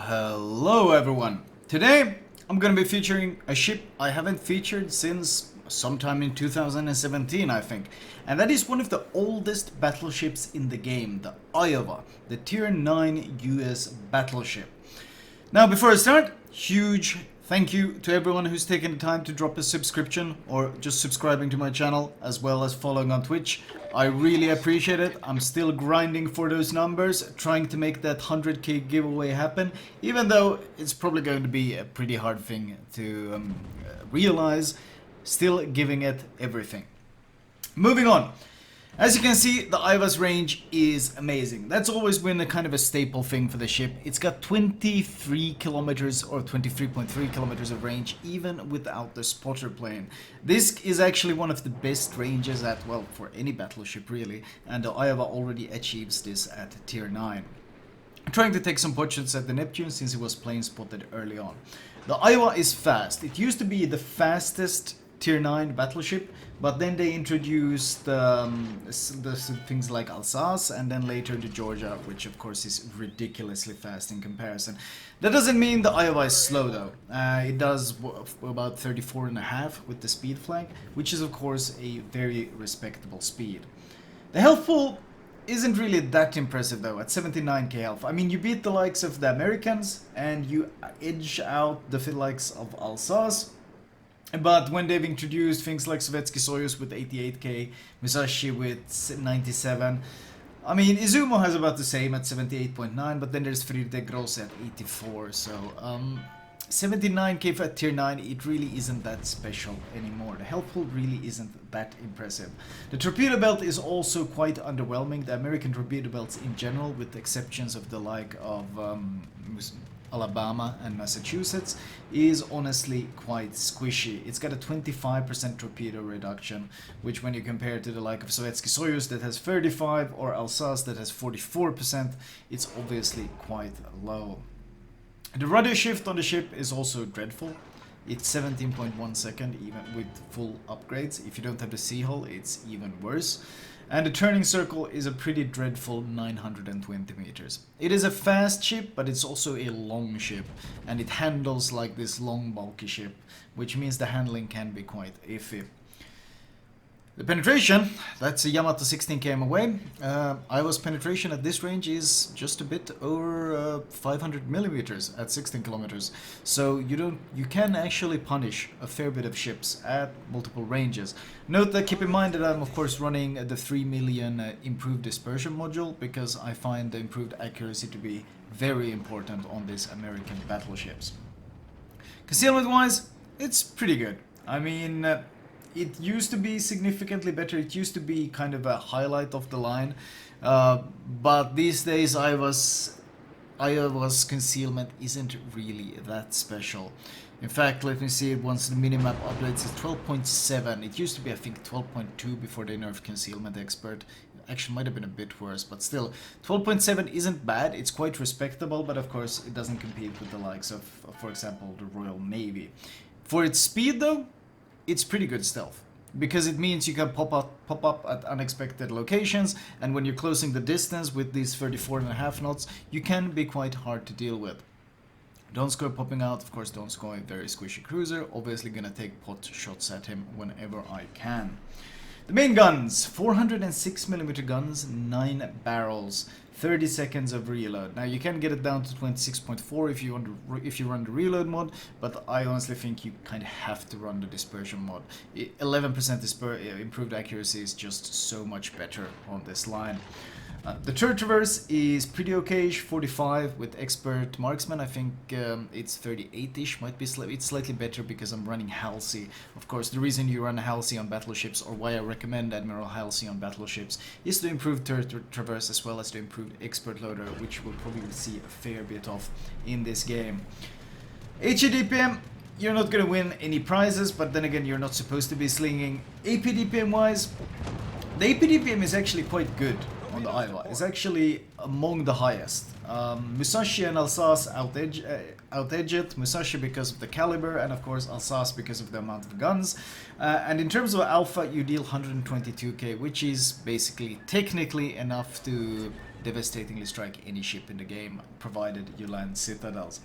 Hello everyone! Today I'm gonna be featuring a ship I haven't featured since sometime in 2017, I think. And that is one of the oldest battleships in the game, the Iowa, the Tier 9 US battleship. Now before I start, huge thank you to everyone who's taken the time to drop a subscription or just subscribing to my channel as well as following on Twitch. I really appreciate it. I'm still grinding for those numbers, trying to make that 100k giveaway happen, even though it's probably going to be a pretty hard thing to realize, still giving it everything. Moving on. As you can see, the Iowa's range is amazing. That's always been a kind of a staple thing for the ship. It's got 23 kilometers or 23.3 kilometers of range even without the spotter plane. This is actually one of the best ranges at, well, for any battleship really, and the Iowa already achieves this at tier 9. I'm trying to take some pot shots at the Neptune since it was plane spotted early on. The Iowa is fast. It used to be the fastest tier 9 battleship, but then they introduced the things like Alsace and then later the Georgia, which of course is ridiculously fast in comparison. That doesn't mean the Iowa is slow though. It does about 34.5 with the speed flag, which is of course a very respectable speed. The health pool isn't really that impressive though, at 79k health. I mean, you beat the likes of the Americans and you edge out the likes of Alsace. But when they've introduced things like Sovietsky Soyuz with 88k, Musashi with 97, I mean, Izumo has about the same at 78.9, but then there's Friedrich Gross at 84, so 79k for tier 9, it really isn't that special anymore. The health pool really isn't that impressive. The torpedo belt is also quite underwhelming. The American torpedo belts in general, with the exceptions of the like of Alabama and Massachusetts, is honestly quite squishy. It's got a 25% torpedo reduction, which when you compare to the like of Sovietsky Soyuz that has 35 or Alsace that has 44%, it's obviously quite low. The rudder shift on the ship is also dreadful. It's 17.1 second even with full upgrades. If you don't have the sea hull, it's even worse. And the turning circle is a pretty dreadful 920 meters. It is a fast ship, but it's also a long ship, and it handles like this long bulky ship, which means the handling can be quite iffy. The penetration, that's a Yamato 16 km away. Iowa's penetration at this range is just a bit over 500 millimeters at 16 kilometers. So you can actually punish a fair bit of ships at multiple ranges. Note that, keep in mind that I'm of course running the 3 million improved dispersion module, because I find the improved accuracy to be very important on these American battleships. Concealment wise, it's pretty good. I mean, it used to be significantly better. It used to be kind of a highlight of the line, but these days Iowa's concealment isn't really that special. In fact, let me see it once the minimap updates. It's 12.7. It used to be, I think, 12.2 before they nerfed concealment expert. Actually might have been a bit worse, but still 12.7 isn't bad. It's quite respectable, but of course it doesn't compete with the likes of, for example, the Royal Navy. For its speed though, it's pretty good stealth, because it means you can pop up at unexpected locations, and when you're closing the distance with these 34.5 knots, you can be quite hard to deal with. Don't score popping out, of course. Don't score a very squishy cruiser. Obviously gonna take pot shots at him whenever I can. The main guns, 406mm guns, 9 barrels, 30 seconds of reload. Now you can get it down to 26.4 if you run the reload mod, but I honestly think you kind of have to run the dispersion mod. 11% improved accuracy is just so much better on this line. The turret traverse is pretty okay-ish, 45 with expert marksman. I think it's 38-ish, might be it's slightly better because I'm running Halsey. Of course, the reason you run Halsey on battleships, or why I recommend Admiral Halsey on battleships, is to improve turret traverse as well as to improve expert loader, which we'll probably see a fair bit of in this game. HE-DPM, you're not going to win any prizes, but then again, you're not supposed to be slinging. AP-DPM wise, the AP-DPM is actually quite good on the Iowa. It's actually among the highest. Musashi and Alsace outedge it. Musashi because of the caliber, and of course Alsace because of the amount of guns. And in terms of alpha, you deal 122k, which is basically technically enough to devastatingly strike any ship in the game, provided you land citadels.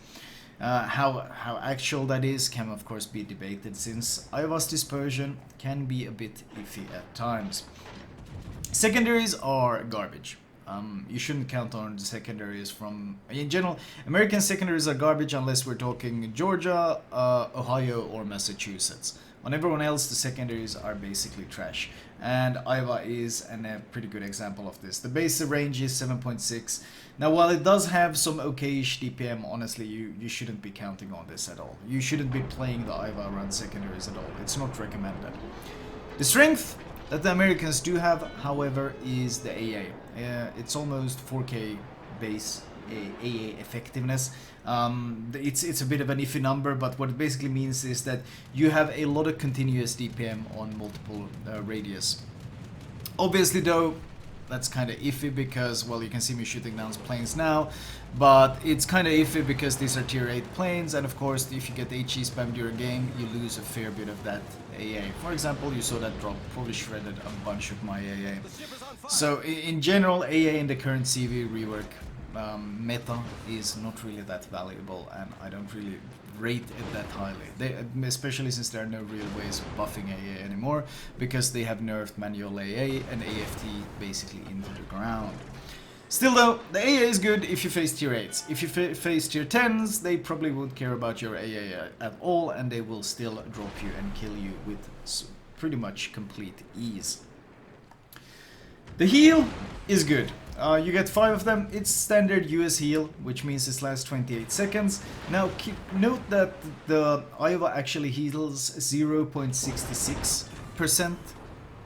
How actual that is can of course be debated, since Iowa's dispersion can be a bit iffy at times. Secondaries are garbage. You shouldn't count on the secondaries from... In general, American secondaries are garbage unless we're talking Georgia, Ohio, or Massachusetts. On everyone else, the secondaries are basically trash. And Iowa is a pretty good example of this. The base range is 7.6. Now, while it does have some okayish DPM, honestly, you shouldn't be counting on this at all. You shouldn't be playing the Iowa run secondaries at all. It's not recommended. The strength that the Americans do have, however, is the AA. It's almost 4K base AA effectiveness. It's a bit of an iffy number, but what it basically means is that you have a lot of continuous DPM on multiple radius. Obviously, though, that's kind of iffy because, well, you can see me shooting down planes now, but it's kind of iffy because these are tier 8 planes, and of course, if you get HE spam during game, you lose a fair bit of that AA. For example, you saw that drop, probably shredded a bunch of my AA. So, in general, AA in the current CV rework meta is not really that valuable, and I don't really rate it that highly, especially since there are no real ways of buffing AA anymore, because they have nerfed manual AA and AFT basically into the ground. Still though, the AA is good if you face tier 8s. If you face tier 10s, they probably won't care about your AA at all, and they will still drop you and kill you with pretty much complete ease. The heal is good. You get 5 of them. It's standard US heal, which means it lasts 28 seconds. Now, note that the Iowa actually heals 0.66%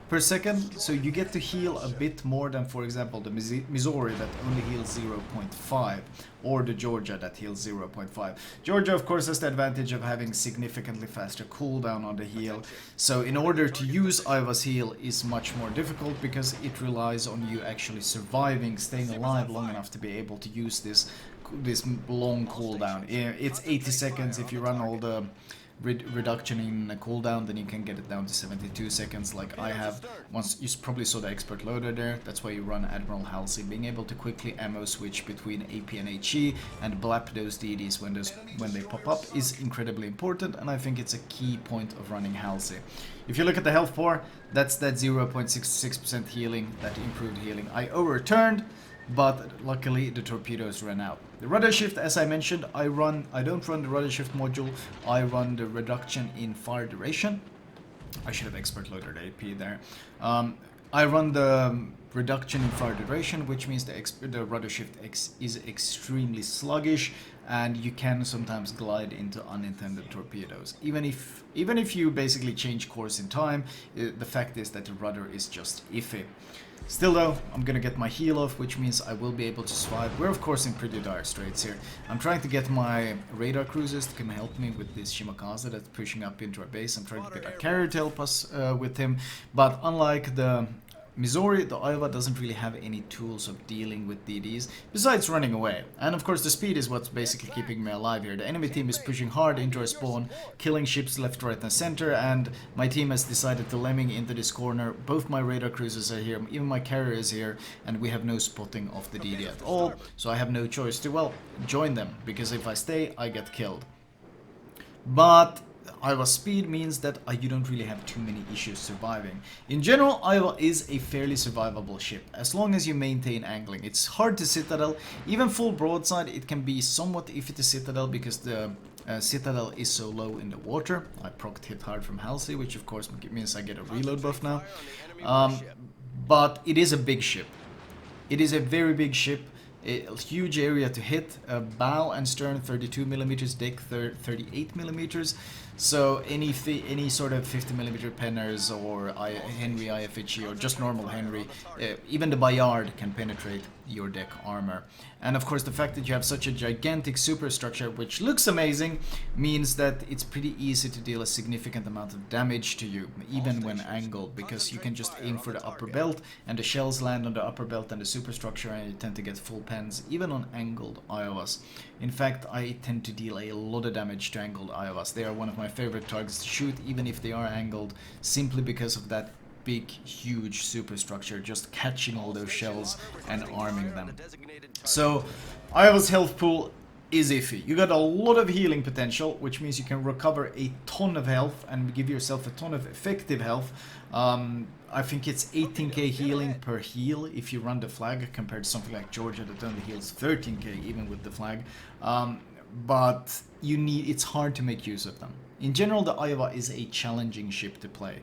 per second, so you get to heal a bit more than, for example, the Missouri that only heals 0.5, or the Georgia that heals 0.5. Georgia, of course, has the advantage of having significantly faster cooldown on the heal, so in order to use Iowa's heal is much more difficult because it relies on you actually surviving, staying alive long enough to be able to use this long cooldown. It's 80 seconds if you run all the reduction in cooldown, then you can get it down to 72 seconds like I have. Once you probably saw the expert loader there, that's why you run Admiral Halsey. Being able to quickly ammo switch between AP and HE and blap those DDs when they pop up is incredibly important, and I think it's a key point of running Halsey. If you look at the health bar, that's that 0.66% healing, that improved healing. I overturned, but luckily the torpedoes ran out. The rudder shift, as I mentioned, I don't run the rudder shift module, I run the reduction in fire duration. I should have expert loaded AP there. I run the reduction in fire duration, which means the rudder shift is extremely sluggish, and you can sometimes glide into unintended torpedoes. Even if you basically change course in time, the fact is that the rudder is just iffy. Still though, I'm gonna get my heal off, which means I will be able to survive. We're of course in pretty dire straits here. I'm trying to get my radar cruisers to come help me with this Shimakaze that's pushing up into our base. I'm trying to get a carrier to help us with him, but unlike the Missouri, the Iowa doesn't really have any tools of dealing with DDs, besides running away. And of course the speed is what's basically keeping me alive here. The enemy team is pushing hard into our spawn, killing ships left, right and center, and my team has decided to lemming into this corner. Both my radar cruisers are here, even my carrier is here, and we have no spotting of the DD at all, so I have no choice to, well, join them, because if I stay, I get killed. But Iowa's speed means that you don't really have too many issues surviving. In general, Iowa is a fairly survivable ship, as long as you maintain angling. It's hard to Citadel. Even full broadside, it can be somewhat iffy to Citadel because the Citadel is so low in the water. I procced hit hard from Halsey, which of course means I get a reload buff now. But it is a big ship. It is a very big ship. A huge area to hit, bow and stern 32mm, deck 38mm, so any sort of 50mm penners or Henry IFHE or just normal Henry, even the Bayard can penetrate your deck armor. And of course the fact that you have such a gigantic superstructure, which looks amazing, means that it's pretty easy to deal a significant amount of damage to you, even when angled, because you can just aim for the upper belt and the shells land on the upper belt and the superstructure, and you tend to get full pens, even on angled Iowas. In fact, I tend to deal a lot of damage to angled Iowas. They are one of my favorite targets to shoot, even if they are angled, simply because of that big, huge superstructure, just catching all those shells and arming them. So Iowa's health pool is iffy. You got a lot of healing potential, which means you can recover a ton of health and give yourself a ton of effective health. I think it's 18k healing per heal if you run the flag, compared to something like Georgia that only heals 13k even with the flag. But it's hard to make use of them. In general, the Iowa is a challenging ship to play.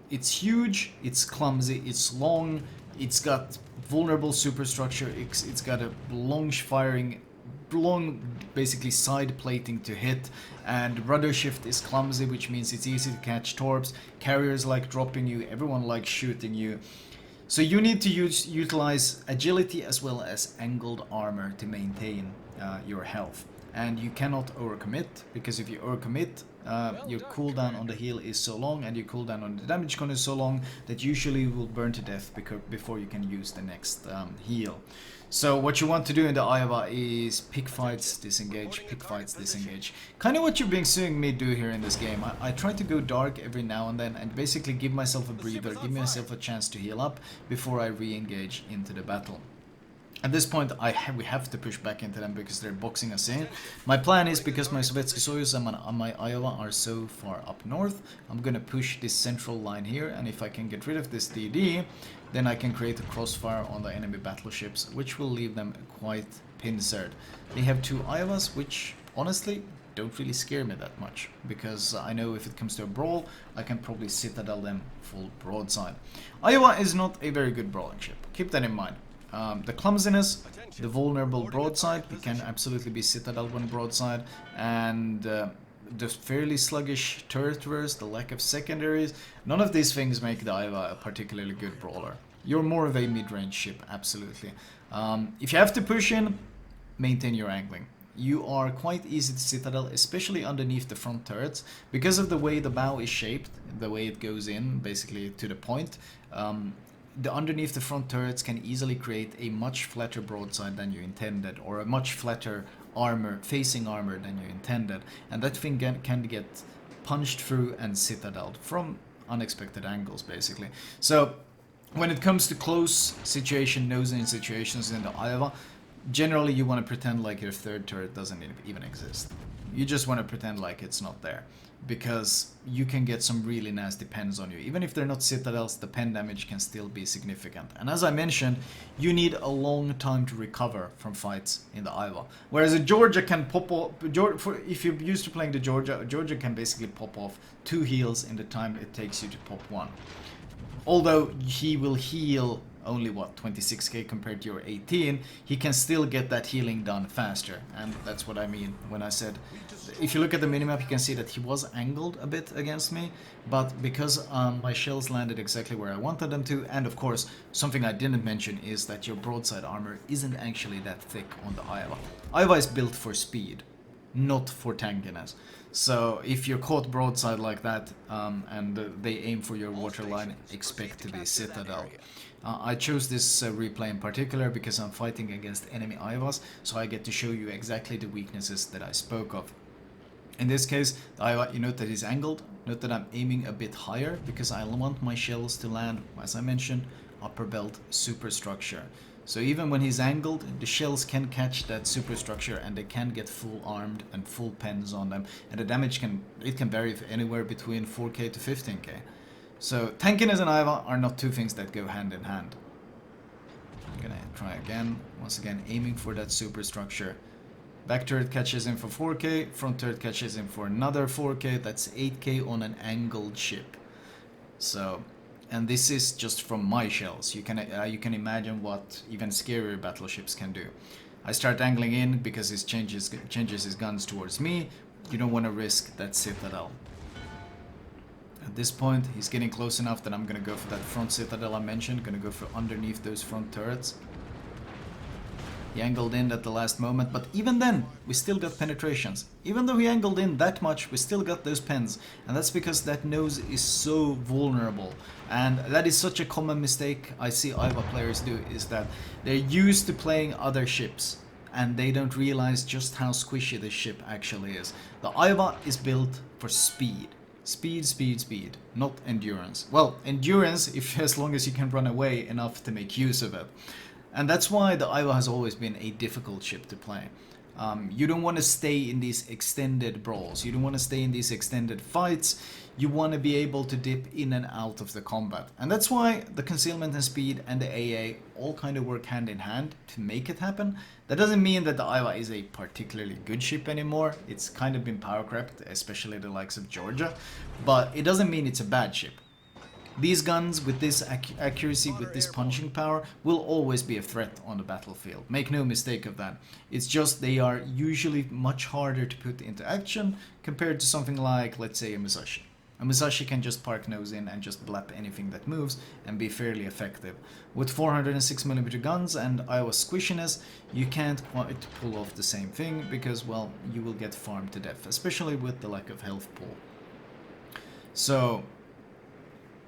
It's huge, it's clumsy, it's long, it's got vulnerable superstructure, it's got a long basically side plating to hit, and rudder shift is clumsy, which means it's easy to catch torps. Carriers like dropping you, everyone likes shooting you. So you need to utilize agility as well as angled armor to maintain your health. And you cannot overcommit, because if you overcommit, your cooldown on the heal is so long and your cooldown on the damage con is so long that usually you will burn to death before you can use the next heal. So what you want to do in the Iowa is pick fights, disengage, pick fights, disengage. Kind of what you've been seeing me do here in this game. I try to go dark every now and then and basically give myself a breather, give myself a chance to heal up before I re-engage into the battle. At this point, we have to push back into them because they're boxing us in. My plan is, because my Sovietsky Soyuz and my Iowa are so far up north, I'm gonna push this central line here, and if I can get rid of this DD, then I can create a crossfire on the enemy battleships, which will leave them quite pincered. They have 2 Iowas, which honestly don't really scare me that much, because I know if it comes to a brawl, I can probably citadel them full broadside. Iowa is not a very good brawling ship, keep that in mind. The clumsiness, the vulnerable broadside, it can absolutely be citadel when broadside, and the fairly sluggish turret verse, the lack of secondaries, none of these things make the Iowa a particularly good brawler. You're more of a mid-range ship, absolutely. If you have to push in, maintain your angling. You are quite easy to citadel, especially underneath the front turrets, because of the way the bow is shaped, the way it goes in, basically to the point. Underneath the front turrets can easily create a much flatter broadside than you intended, or a much flatter facing armor than you intended, and that thing can get punched through and citadeled from unexpected angles, basically. So when it comes to close situation, nose-in situations in the Iowa, generally you want to pretend like your third turret doesn't even exist. You just want to pretend like it's not there, because you can get some really nasty pens on you. Even if they're not citadels, the pen damage can still be significant. And as I mentioned, you need a long time to recover from fights in the Iowa. Whereas a Georgia can pop off, if you're used to playing the Georgia can basically pop off 2 heals in the time it takes you to pop 1. Although he will heal only, what, 26k compared to your 18, he can still get that healing done faster. And that's what I mean when I said, if you look at the minimap, you can see that he was angled a bit against me, but because my shells landed exactly where I wanted them to, and of course, something I didn't mention is that your broadside armor isn't actually that thick on the Iowa. Iowa is built for speed, not for tankiness. So if you're caught broadside like that, and they aim for your waterline, expect to be citadel. I chose this replay in particular because I'm fighting against enemy Iowas, so I get to show you exactly the weaknesses that I spoke of. In this case, the Iowa, you note that he's angled. Note that I'm aiming a bit higher because I want my shells to land, as I mentioned, upper belt superstructure. So even when he's angled, the shells can catch that superstructure and they can get full armed and full pens on them, and the damage can vary anywhere between 4k to 15k. So tankiness and Iowa are not 2 things that go hand in hand. I'm gonna try again, once again aiming for that superstructure. Back turret catches him for 4k, front turret catches him for another 4k, that's 8k on an angled ship. So, and this is just from my shells. You can imagine what even scarier battleships can do. I start angling in because he changes his guns towards me. You don't want to risk that citadel. At this point, he's getting close enough that I'm gonna go for that front citadel I mentioned, gonna go for underneath those front turrets. He angled in at the last moment, but even then, we still got penetrations. Even though he angled in that much, we still got those pens. And that's because that nose is so vulnerable. And that is such a common mistake I see Iowa players do, is that they're used to playing other ships, and they don't realize just how squishy this ship actually is. The Iowa is built for speed. Speed, speed, speed, not endurance. Well, endurance if as long as you can run away enough to make use of it. And that's why the Iva has always been a difficult ship to play. You don't want to stay in these extended brawls. You don't want to stay in these extended fights. You want to be able to dip in and out of the combat. And that's why the concealment and speed and the AA all kind of work hand in hand to make it happen. That doesn't mean that the Iva is a particularly good ship anymore. It's kind of been power crept, especially the likes of Georgia. But it doesn't mean it's a bad ship. These guns with this accuracy, with this punching power, will always be a threat on the battlefield. Make no mistake of that. It's just they are usually much harder to put into action compared to something like, let's say, a Musashi. A Musashi can just park nose in and just blap anything that moves and be fairly effective. With 406mm guns and Iowa squishiness, you can't quite pull off the same thing because, well, you will get farmed to death, especially with the lack of health pool. So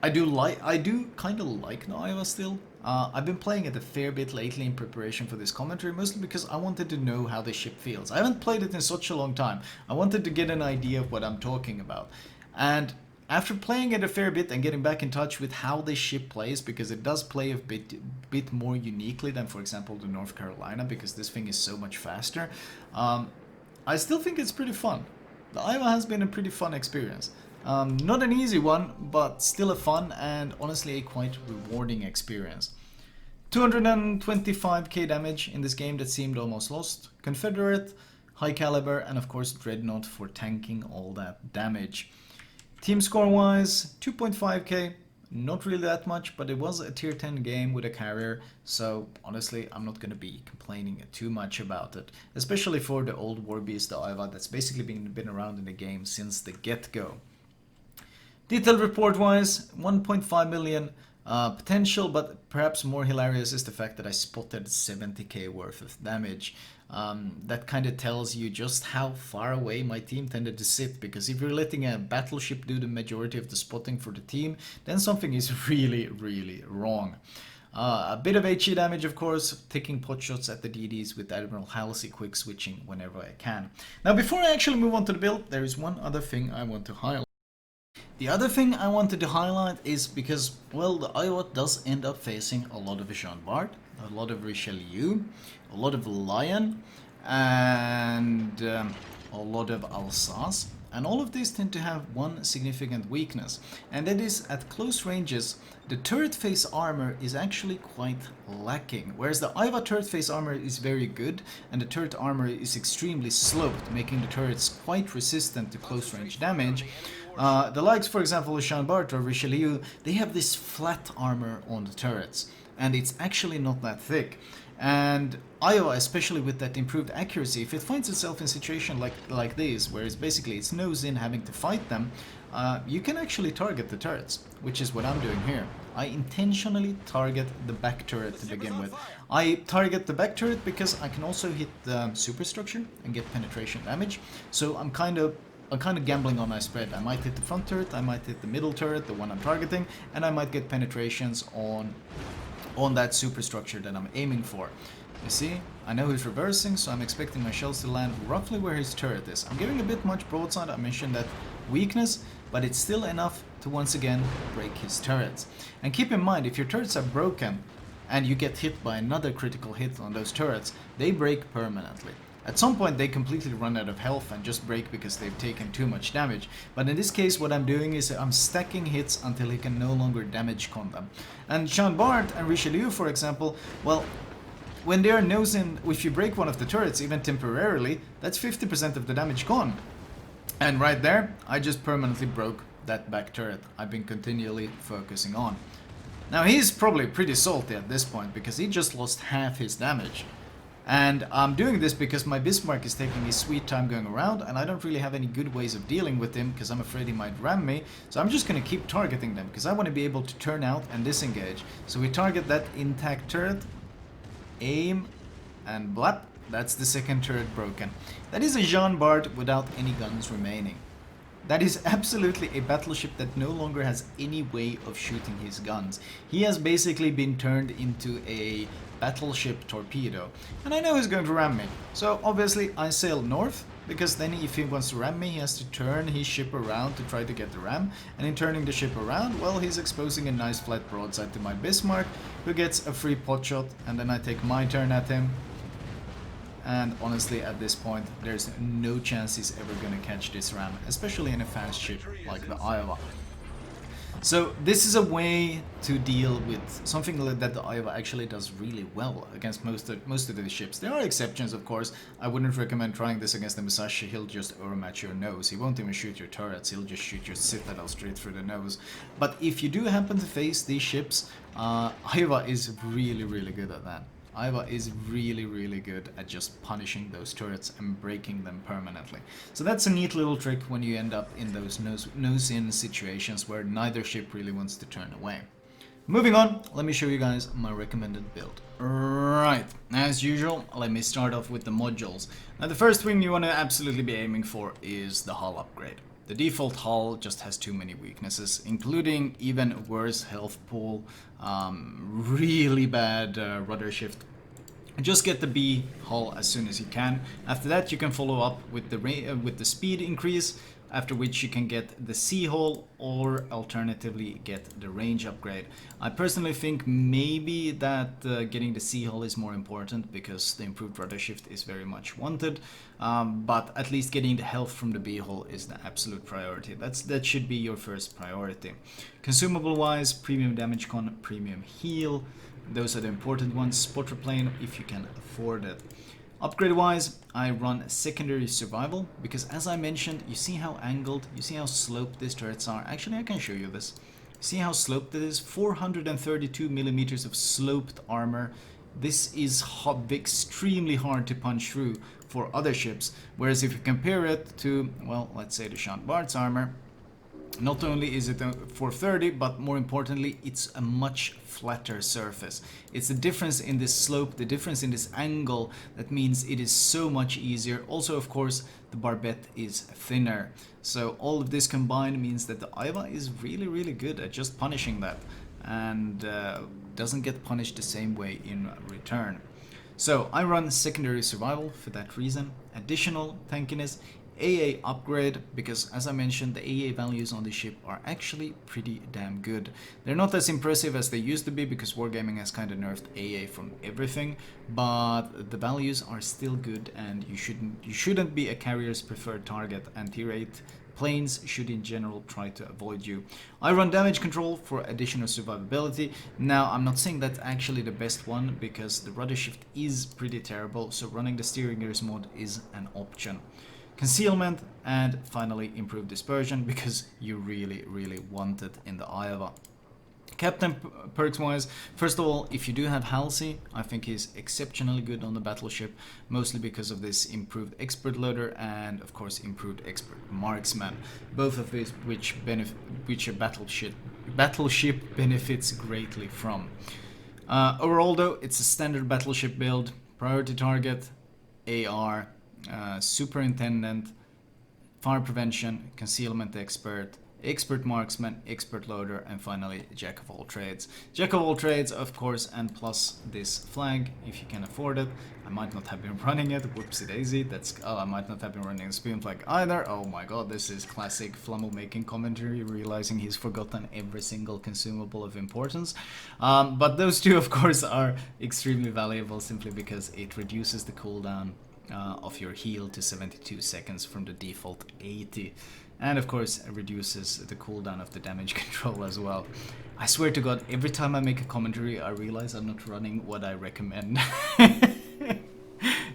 I do kind of like the Iowa still. I've been playing it a fair bit lately in preparation for this commentary, mostly because I wanted to know how the ship feels. I haven't played it in such a long time. I wanted to get an idea of what I'm talking about. And after playing it a fair bit and getting back in touch with how this ship plays, because it does play a bit more uniquely than, for example, the North Carolina, because this thing is so much faster, I still think it's pretty fun. The Iowa has been a pretty fun experience. Not an easy one, but still a fun and honestly a quite rewarding experience. 225k damage in this game that seemed almost lost. Confederate, high caliber, and of course Dreadnought for tanking all that damage. Team score wise, 2.5k, not really that much, but it was a tier 10 game with a carrier, so honestly I'm not going to be complaining too much about it, especially for the old Warbeast, the Iva, that's basically been around in the game since the get-go. Detailed report wise, 1.5 million potential, but perhaps more hilarious is the fact that I spotted 70k worth of damage. That kind of tells you just how far away my team tended to sit, because if you're letting a battleship do the majority of the spotting for the team, then something is really, really wrong. A bit of HE damage, of course, taking pot shots at the DDs with Admiral Halsey, quick switching whenever I can. Now, before I actually move on to the build, there is one other thing I want to highlight. The other thing I wanted to highlight is because, well, the Iowa does end up facing a lot of Jean Bart, a lot of Richelieu, a lot of Lion, and a lot of Alsace. And all of these tend to have one significant weakness, and that is at close ranges, the turret face armor is actually quite lacking. Whereas the Iowa turret face armor is very good, and the turret armor is extremely sloped, making the turrets quite resistant to close range damage. The likes, for example, of Jean Bart or Richelieu, they have this flat armor on the turrets, and it's actually not that thick. And Iowa, especially with that improved accuracy, if it finds itself in a situation like this, where it's nose in having to fight them, you can actually target the turrets, which is what I'm doing here. I intentionally target the back turret to begin with. I target the back turret because I can also hit the superstructure and get penetration damage, so I'm kind of gambling on my spread. I might hit the front turret, I might hit the middle turret, the one I'm targeting, and I might get penetrations on that superstructure that I'm aiming for. You see, I know he's reversing, so I'm expecting my shells to land roughly where his turret is. I'm giving a bit much broadside, I mentioned that weakness, but it's still enough to once again break his turrets. And keep in mind, if your turrets are broken and you get hit by another critical hit on those turrets, they break permanently. At some point they completely run out of health and just break because they've taken too much damage. But in this case what I'm doing is I'm stacking hits until he can no longer damage con them. And Jean Bart and Richelieu, for example, well, when they are nosing, if you break one of the turrets even temporarily, that's 50% of the damage gone. And right there, I just permanently broke that back turret I've been continually focusing on. Now he's probably pretty salty at this point because he just lost half his damage. And I'm doing this because my Bismarck is taking his sweet time going around, and I don't really have any good ways of dealing with him because I'm afraid he might ram me. So I'm just going to keep targeting them because I want to be able to turn out and disengage. So we target that intact turret, aim, and blap. That's the second turret broken. That is a Jean Bart without any guns remaining. That is absolutely a battleship that no longer has any way of shooting his guns. He has basically been turned into a battleship torpedo. And I know he's going to ram me. So obviously I sail north, because then if he wants to ram me, he has to turn his ship around to try to get the ram, and in turning the ship around, well, he's exposing a nice flat broadside to my Bismarck, who gets a free pot shot, and then I take my turn at him. And honestly, at this point, there's no chance he's ever gonna catch this ram, especially in a fast ship like the Iowa. So this is a way to deal with something that the Iowa actually does really well against most of the ships. There are exceptions, of course. I wouldn't recommend trying this against the Musashi. He'll just overmatch your nose. He won't even shoot your turrets. He'll just shoot your Citadel straight through the nose. But if you do happen to face these ships, Iowa is really, really good at that. Iowa is really, really good at just punishing those turrets and breaking them permanently. So that's a neat little trick when you end up in those nose-in situations where neither ship really wants to turn away. Moving on, let me show you guys my recommended build. Right, as usual, let me start off with the modules. Now the first thing you want to absolutely be aiming for is the hull upgrade. The default hull just has too many weaknesses, including even worse health pool, really bad rudder shift. Just get the B hull as soon as you can. After that, you can follow up with the speed increase, after which you can get the C hull or alternatively get the range upgrade. I personally think maybe that getting the C hull is more important because the improved rudder shift is very much wanted, but at least getting the health from the B hull is the absolute priority. That should be your first priority. Consumable wise, premium damage con, premium heal, those are the important ones. Spotter plane if you can afford it. Upgrade wise, I run secondary survival because, as I mentioned, you see how angled, you see how sloped these turrets are. Actually, I can show you this. See how sloped it is? 432 millimeters of sloped armor. This is extremely hard to punch through for other ships, whereas if you compare it to, well, let's say the Sean Bart's armor, not only is it 430, but more importantly, it's a much flatter surface. It's the difference in this slope, the difference in this angle, that means it is so much easier. Also, of course, the barbette is thinner. So all of this combined means that the Iowa is really, really good at just punishing that, and doesn't get punished the same way in return. So I run secondary survival for that reason. Additional tankiness, AA upgrade, because as I mentioned, the AA values on the ship are actually pretty damn good. They're not as impressive as they used to be because Wargaming has kind of nerfed AA from everything, but the values are still good, and you shouldn't be a carrier's preferred target, and tier 8 planes should in general try to avoid you. I run damage control for additional survivability. Now, I'm not saying that's actually the best one because the rudder shift is pretty terrible, so running the steering gears mod is an option. Concealment, and finally improved dispersion because you really, really want it in the Iowa. Captain perks wise, first of all, if you do have Halsey, I think he's exceptionally good on the battleship, mostly because of this improved expert loader and of course improved expert marksman, both of which a battleship benefits greatly from. Overall though, it's a standard battleship build, priority target, AR, superintendent, fire prevention, concealment expert, expert marksman, expert loader, and finally jack of all trades. Jack of all trades, of course, and plus this flag if you can afford it. I might not have been running it, whoopsie daisy. I might not have been running a spoon flag either. Oh my god, this is classic Flamu making commentary, realizing he's forgotten every single consumable of importance. But those two, of course, are extremely valuable simply because it reduces the cooldown of your heal to 72 seconds from the default 80, and of course it reduces the cooldown of the damage control as well. I swear to god, every time I make a commentary I realize I'm not running what I recommend.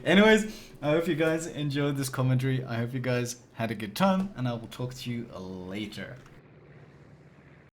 Anyways, I hope you guys enjoyed this commentary, I hope you guys had a good time, and I will talk to you later.